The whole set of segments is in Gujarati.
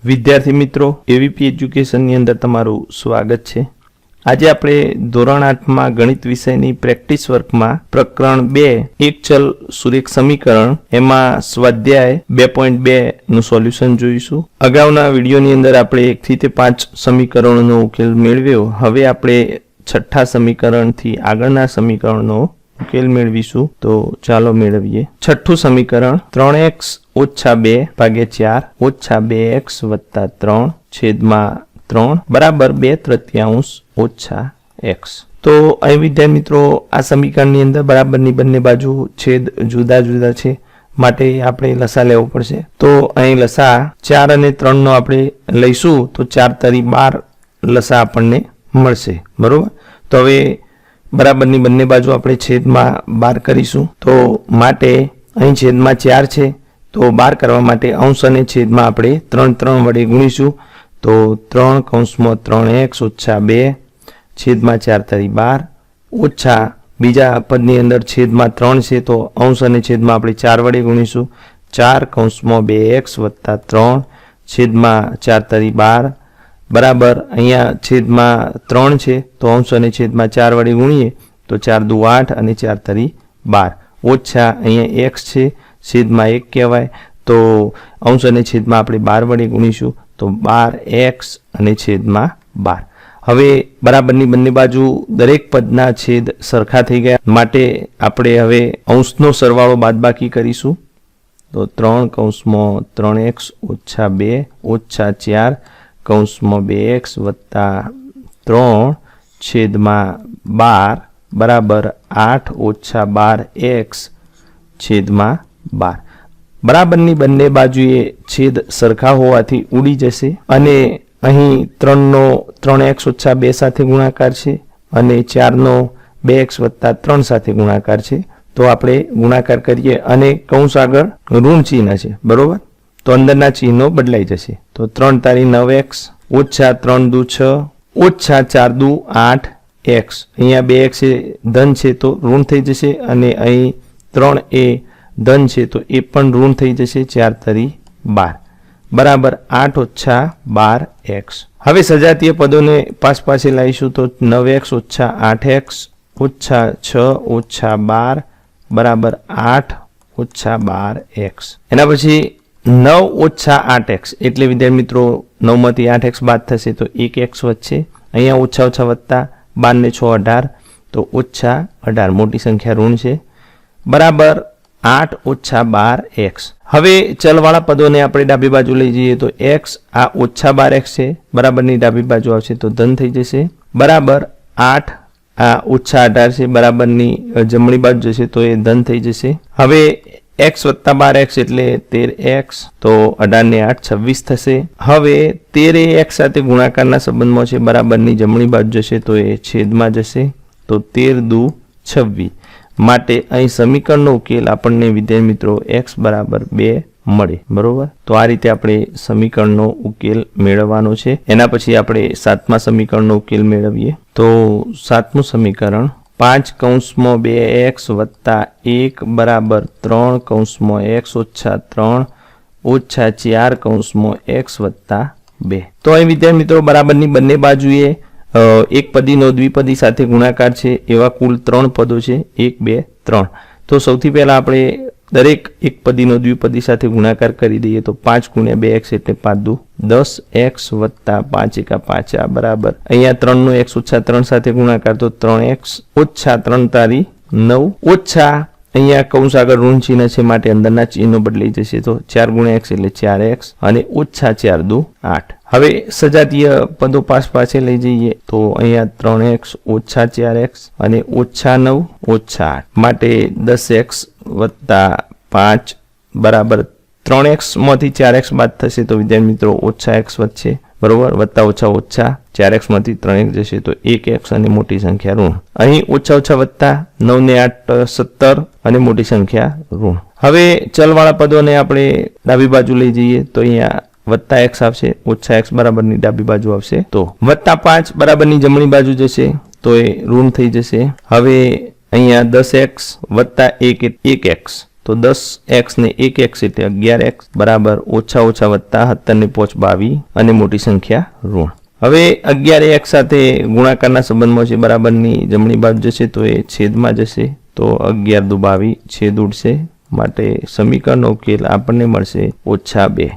વિદ્યાર્થી મિત્રો, એવીપી એજ્યુકેશનની અંદર તમારું સ્વાગત છે। આજે આપણે ધોરણ 8માં ગણિત વિષયની પ્રેક્ટિસ વર્કમાં પ્રકરણ 2 એક ચલ સુરેખ સમીકરણ એમાં સ્વાધ્યાય 2.2 નું સોલ્યુશન જોઈશું। અગાઉના વિડીયોની અંદર આપણે 1 થી 5 સમીકરણોનો ઉકેલ મેળવ્યો। હવે આપણે છઠ્ઠા સમીકરણથી આગળના સમીકરણનો ઉકેલ મેળવીશું। તો ચાલો મેળવીએ। છઠ્ઠું સમીકરણ 3x - 2 ભાગ્યા 4 - 2x વત્તા 3 છેદમાં 3 બરાબર 2/3 ઓછા x। તો અહીં વિદ્યાર્થી મિત્રો, આ સમીકરણની અંદર બરાબરની બંને બાજુ છેદ જુદા જુદા છે, માટે આપણે લસા લેવો પડશે। તો અહીં લસા 4 અને 3 નો આપણે લઈશું તો 4 તરી 12 લસા આપણને મળશે, બરોબર। તો હવે બરાબરની બંને બાજુ આપણે છેદમાં 12 કરીશું। તો માટે અહીં છેદમાં 4 છે, તો 12 કરવા માટે અંશ અને છેદમાં આપણે 3 વડે ગુણીશું। તો 3 કૌંસમાં 3x ઓછા 2 છેદમાં 4 તરી 12 ઓછા બીજા પદની અંદર છેદમાં 3 છે, તો અંશ અને છેદમાં આપણે 4 વડે ગુણીશું। 4 કૌંસમાં 2x વત્તા 3 છેદમાં 4 તરી 12 બરાબર અહીંયા છેદમાં 3 છે, તો અંશ અને છેદમાં 4 વડે ગુણીએ તો 4 દુ 8 અને 4 તરી 12 ઓછા અહીંયા x છે, છેદમાં 1 કહેવાય, તો અંશ અને છેદમાં આપણે 12 વડે ગુણીશું તો 12x અને છેદમાં 12। હવે બરાબરની બંને બાજુ દરેક પદના છેદ સરખા થઈ ગયા, માટે આપણે હવે અંશનો સરવાળો બાદબાકી કરીશું। તો 3 કૌંસમાં 3x ઓછા 2 ઓછા 4 કૌંસમાં 2x વત્તા 3 છેદમાં 12 બરાબર 8 ઓછા 12x છેદમાં 12। બરાબરની બંને બાજુએ છેદ સરખા હોવાથી ઉડી જશે, અને અહીં 3 નો 3x ઓછા 2 સાથે ગુણાકાર છે અને 4 નો 2x વત્તા 3 સાથે ગુણાકાર છે। તો આપણે ગુણાકાર કરીએ અને કૌંસ આગળ ઋણ ચિહ્ન છે, બરોબર। તો અંદરના ચિહ્નો બદલાઈ જશે। તો 3 તારી 9x ઓછા 3 દુ 6 ઓછા 4 દુ 8x, અહીંયા 2x એ ધન છે તો ઋણ થઈ જશે, અને અહીં 3 એ ધન છે તો એ પણ ઋણ થઈ જશે। 4 તરી 12 બરાબર 8 ઓછા 12x। હવે સજાતીય પદોને પાસે લાવીશું તો 9x ઓછા 8x ઓછા 6 ઓછા 12 બરાબર 8 ઓછા 12x। એના પછી 9 ઓછા 8x એટલે વિદ્યાર્થી મિત્રો 9 માંથી 8x બાદ થશે તો 1x વધશે, અહીંયા ઓછા ઓછા વત્તા 12 ને 6 18 તો ઓછા 18 મોટી સંખ્યા ઋણ છે બરાબર 8 ઓછા 12x। હવે ચલવાળા પદોને આપણે ડાબી બાજુ લઈ જઈએ તો x આ ઓછા 12x છે, બરાબરની ડાબી બાજુ આવશે તો ધન થઈ જશે બરાબર 8 આ ઓછા 18 છે, બરાબરની જમણી બાજુ જશે તો એ ધન થઈ જશે। હવે x વત્તા 12x એટલે 13x, તો 18 ને 8 26 થશે। હવે 13 એ x સાથે ગુણાકારના સંબંધમાં છે, બરાબરની જમણી બાજુ જશે તો એ છેદમાં જશે, તો 13 દુ 26। માટે અહીં સમીકરણનો ઉકેલ આપણને વિદ્યાર્થી મિત્રો x બરાબર 2 મળે, બરોબર। તો આ રીતે આપણે સમીકરણનો ઉકેલ મેળવવાનો છે। એના પછી આપણે 7મા સમીકરણનો ઉકેલ મેળવીએ। તો 7મું સમીકરણ 5 કૌંસમાં 2x વત્તા 1 બરાબર 3 કૌંસમાં x ઓછા 3 ઓછા 4 કૌંસમાં x વત્તા 2। તો અહીં વિદ્યાર્થી મિત્રો બરાબરની બંને બાજુએ એક પદીનો દ્વિપદી સાથે ગુણાકાર છે, એવા કુલ 3 પદો છે, 1 2 3। તો સૌથી પહેલા આપણે દરેક એક પદીનો દ્વિપદી સાથે ગુણાકાર કરી દઈએ તો 5 ગુણ્યા 2x એટલે 5 દુ 10x વત્તા 5 એકા 5 બરાબર અહીંયા 3 નો x ઓછા 3 સાથે ગુણાકાર તો 3x ઓછા 3 તારી 9 ઓછા અહીંયા કૌંસ આગળ ઋણ ચિહ્ન છે, માટે અંદરના ચિહ્નો બદલાઈ જશે, તો 4 ગુણ્યા x એટલે 4x અને ઓછા 4 દુ 8। હવે સજાતીય પદો પાસે લઈ જઈએ તો અહીંયા 3x ઓછા 4x અને ઓછા 9 ઓછા 8 માટે 10x વત્તા 5 બરાબર 3x માંથી 4x બાદ થશે તો વિદ્યાર્થી મિત્રો ઓછા x વધશે, બરોબર, વત્તા ઓછા ઓછા 4x માંથી 3x જશે તો 1x અને મોટી સંખ્યા ઋણ। અહીં ઓછા ઓછા વત્તા 9 ને 8 17 અને મોટી સંખ્યા ઋણ। હવે ચલવાળા પદોને આપણે ડાબી બાજુ લઈ જઈએ તો અહીંયા વત્તા x આવશે, ઓછા x બરાબરની ડાબી બાજુ આવશે, તો વત્તા 5 બરાબરની જમણી બાજુ જશે તો એ ઋણ થઈ જશે। હવે અહીંયા 10x વત્તા 1 1x તો 10x ને 1x એટલે 11x બરાબર ઓછા ઓછા વત્તા 17 ને પોચ 22 અને મોટી સંખ્યા ઋણ. હવે 11x સાથે ગુણાકારના સંબંધમાં છે બરાબરની જમણી બાજુ જશે તો એ છેદમાં જશે તો 11 દુ 22 છેદ ઉડશે માટે સમીકરણનો ઉકેલ આપણને મળશે -2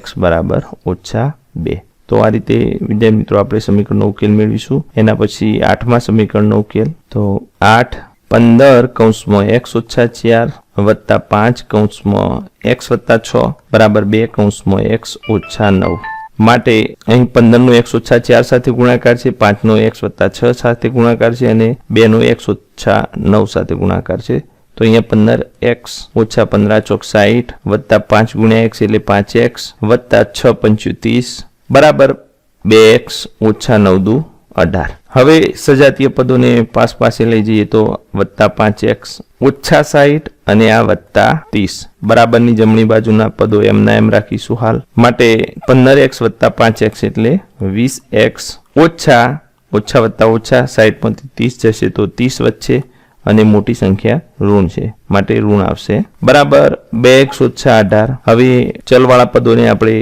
x બરાબર -2. તો આ રીતે વિદ્યાર્થી મિત્રો આપણે સમીકરણનો ઉકેલ મેળવીશું. એના પછી 8મા સમીકરણનો ઉકેલ તો 8 15 કૌંસમાં x ઓછા 4 વત્તા 5 કૌંસમાં x વત્તા 6 બરાબર 2 કૌંસમાં x ઓછા 9. માટે અહીં 15 નો x ઓછા 4 સાથે ગુણાકાર છે, 5 નો x વત્તા 6 સાથે ગુણાકાર છે અને 2 નો x ઓછા 9 સાથે ગુણાકાર છે. તો અહીંયા 15x ઓછા 15 ચોક 60 વત્તા 5 ગુણ્યા x એટલે 5x વત્તા 6 પંચું 30 બરાબર 2x ઓછા 9 દુ 18. હવે સજાતીય પદોને પાસે લઈ જઈએ તો વત્તા 5x ઓછા 60 અને આ વત્તા 30 બરાબરની જમણી બાજુના પદો એમના એમ રાખીશું હાલ. માટે 15x વત્તા 5x એટલે 20x ઓછા વત્તા ઓછા 60 માંથી 30 જશે તો 30 વચ્ચે અને મોટી સંખ્યા ઋણ છે માટે ઋણ આવશે બરાબર 2x ઓછા 18. હવે ચલવાળા પદોને આપણે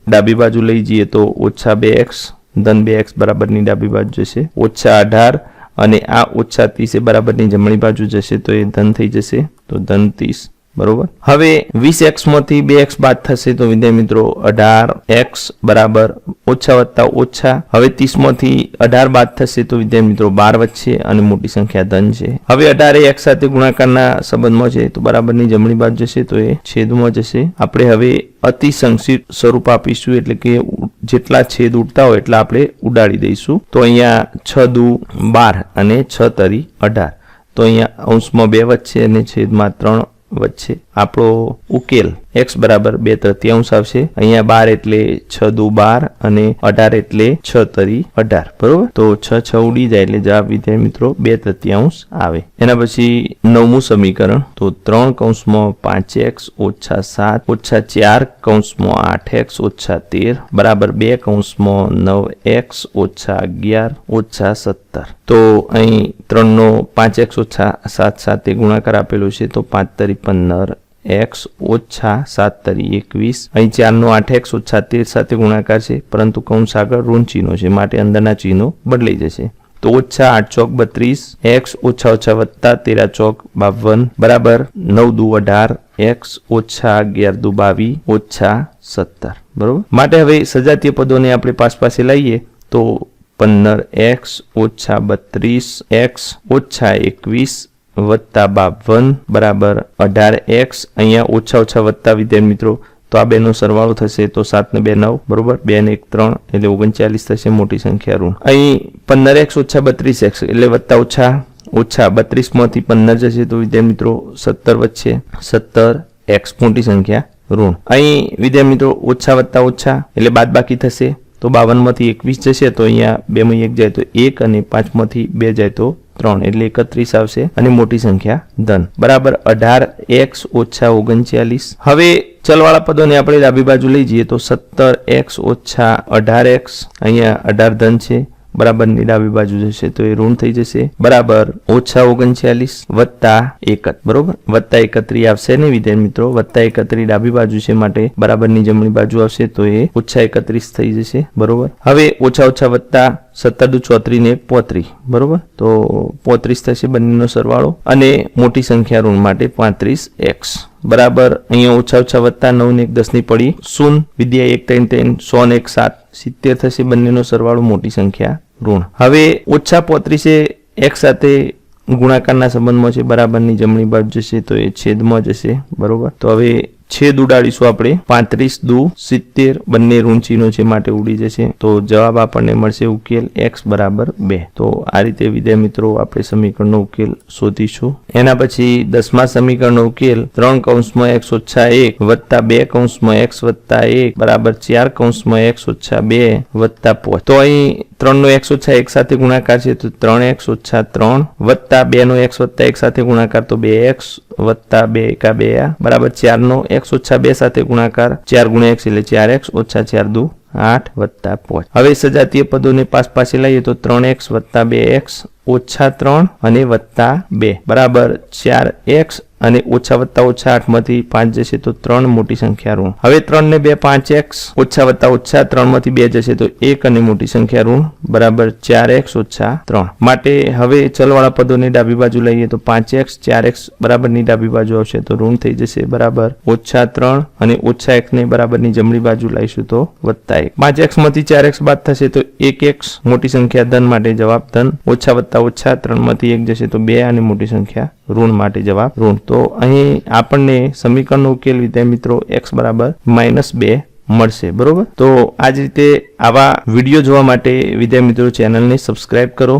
ડાબી બાજુ લઈ જઈએ તો ઓછા 2x ધન 2x બરાબરની ડાબી બાજુ જશે ઓછા 18 અને આ ઓછા 30 બરાબરની જમણી બાજુ જશે તો એ ધન થઈ જશે તો ધન 30 બરોબર. હવે 20x માંથી 2x બાદ થશે તો વિદ્યાર્થી મિત્રો 18x બરાબર ઓછા વત્તા ઓછા. હવે 30 માંથી 18 બાદ થશે તો વિદ્યાર્થી મિત્રો 12 વચ્ચે અને મોટી સંખ્યા ધન છે. હવે 18 x સાથે ગુણાકારના સંબંધમાં છે તો બરાબરની જમણી બાજુ જશે તો એ છેદમાં જશે. આપણે હવે અતિ સંક્ષિપ્ત સ્વરૂપ આપીશું એટલે કે જેટલા છેદ ઉડતા હોય એટલા આપણે ઉડાડી દઈશું. તો અહીંયા 6 દુ 12 અને 6 તરી 18. તો અહીંયા અંશમાં 2 વચ્ચે અને છેદમાં 3 વચ્ચે આપણો ઉકેલ x બરાબર 2/3 આવશે. અહીંયા 12 એટલે 6 દુ 12 અને 18 એટલે 6 તરી 18 બરોબર. તો 6 ઉડી જાય એટલે જવાબ વિદ્યાર્થી મિત્રો 2/3 આવે. એના પછી 9મું સમીકરણ તો 3 કૌંસમાં 5x ઓછા 7 ઓછા 4 કૌંસમાં 8x ઓછા 13 બરાબર 2 કૌંસમાં 9x ઓછા 11 ઓછા 17. તો અહીં 3 નો 5x ઓછા 7 સાથે ગુણાકાર આપેલો છે તો 5 તરી 15 x ઓછા 7 તરી 21. અહીં 4 નો 8x ઓછા 13 સાથે ગુણાકાર છે પરંતુ કૌંસ આગળ ઋણ ચિહ્નો છે માટે અંદરના ચિહ્નો બદલાઈ જશે. તો ઓછા 8 ચોક 32 x ઓછા ઓછા વત્તા 13 ચોક 52 બરાબર 9 દુ 18 x ઓછા 11 દુ 22 ઓછા 17 બરોબર. માટે હવે સજાતીય પદોને આપણે પાસે લઈએ તો 15x ઓછા 32x ઓછા 21 વત્તા 52 બરાબર 18x. અહીંયા ઓછા ઓછા વત્તા વિદ્યાર્થી મિત્રો તો આ બેનો સરવાળો થશે તો 7 ને 2 9 બરોબર 2 ને 1 3 એટલે 39 થશે મોટી સંખ્યા ઋણ. અહીં 15x ઓછા 32x એટલે વત્તા ઓછા 32 માંથી 15 જશે તો વિદ્યાર્થી મિત્રો 17 વચ્ચે 17x મોટી સંખ્યા ઋણ. અહીં વિદ્યાર્થી મિત્રો ઓછા વત્તા ઓછા એટલે બાદ બાકી થશે તો 52 માંથી 21 જશે તો અહીંયા 2 માં 1 જાય તો 1 અને 5 માંથી 2 જાય તો 3 એટલે 31 આવશે અને મોટી સંખ્યા ધન બરાબર 18x ઓછા 39. હવે ચલવાળા પદોને આપણે ડાબી બાજુ લઈ જઈએ તો 17x ઓછા 18x અહીંયા 18 ધન છે બરાબરની ડાબી બાજુ જશે તો એ ઋણ થઈ જશે બરાબર ઓછા 39 વત્તા 1 બરોબર વત્તા 31 આવશે ને વિદ્યાર્થી મિત્રો વત્તા 31 ડાબી બાજુ છે માટે બરાબરની જમણી બાજુ આવશે તો એ ઓછા 31 થઈ જશે બરોબર. હવે ઓછા ઓછા વત્તા 17 દુ 34 ને 35 બરોબર તો 35 થશે બંનેનો સરવાળો અને મોટી સંખ્યા ઋણ માટે 35x બરાબર અહીંયા ઓછા ઓછા વત્તા 9 ને 1 10 ની પડી 0 વિદ્યા 1 3 3 100 ને 1 7 70 થશે બંનેનો સરવાળો મોટી સંખ્યા ઋણ. હવે ઓછા 35 x સાથે ગુણાકારના સંબંધમાં છે બરાબરની જમણી બાજુ જશે તો એ છેદમાં જશે બરોબર. તો હવે છેદ ઉડાડીશું આપણે 35 દુ 70 બંને ઋણ ચિહ્નો છે માટે ઉડી જશે તો જવાબ આપણને મળશે ઉકેલ x બરાબર 2. તો આ રીતે વિદ્યાર્થી મિત્રો આપણે સમીકરણનો ઉકેલ શોધીશું. એના પછી 10મા સમીકરણનો ઉકેલ 3 કૌંસમાં x ઓછા 1 વત્તા 2 કૌંસમાં x વત્તા 1 બરાબર 4 કૌંસમાં x ઓછા 2 વત્તા 5. તો અહીં 3 નો x ઓછા 1 સાથે ગુણાકાર છે તો 3x ઓછા 3 વત્તા 2 નો x વત્તા 1 સાથે ગુણાકાર તો 2x વત્તા 2 એકા 2 બરાબર 4 નો x ઓછા 2 સાથે ગુણાકાર 4 ગુણ્યા x એટલે 4x ઓછા 4 દુ 8 વત્તા 5. હવે સજાતીય પદોને પાસે લઈએ તો 3x વત્તા 2x -3 અને +2 બરાબર 4x અને -+8 માંથી 5 જશે તો 3 મોટી સંખ્યા ઋણ. હવે 3 ને 2 5x -+3 માંથી 2 જશે તો 1 અને મોટી સંખ્યા ઋણ બરાબર 4x - 3. માટે હવે ચલવાળા પદોને ડાબી બાજુ લઈએ તો 5x 4x બરાબરની ડાબી બાજુ આવશે તો ઋણ થઈ જશે બરાબર -3 અને -1 ને બરાબરની જમણી બાજુ લઈશું તો +1. 5x માંથી 4x બાદ થશે તો 1x મોટી સંખ્યા ધન માટે જવાબ ધન. -+3 માંથી 1 જશે તો 2 અને મોટી સંખ્યા ઋણ માટે જવાબ ઋણ. તો અહીં આપણને સમીકરણનો ઉકેલ વિદ્યાર્થી મિત્રો x બરાબર -2 મળશે. બરોબર. તો આ જ રીતે આવા વિડીયો જોવા માટે વિદ્યાર્થી મિત્રો ચેનલને સબસ્ક્રાઇબ કરો.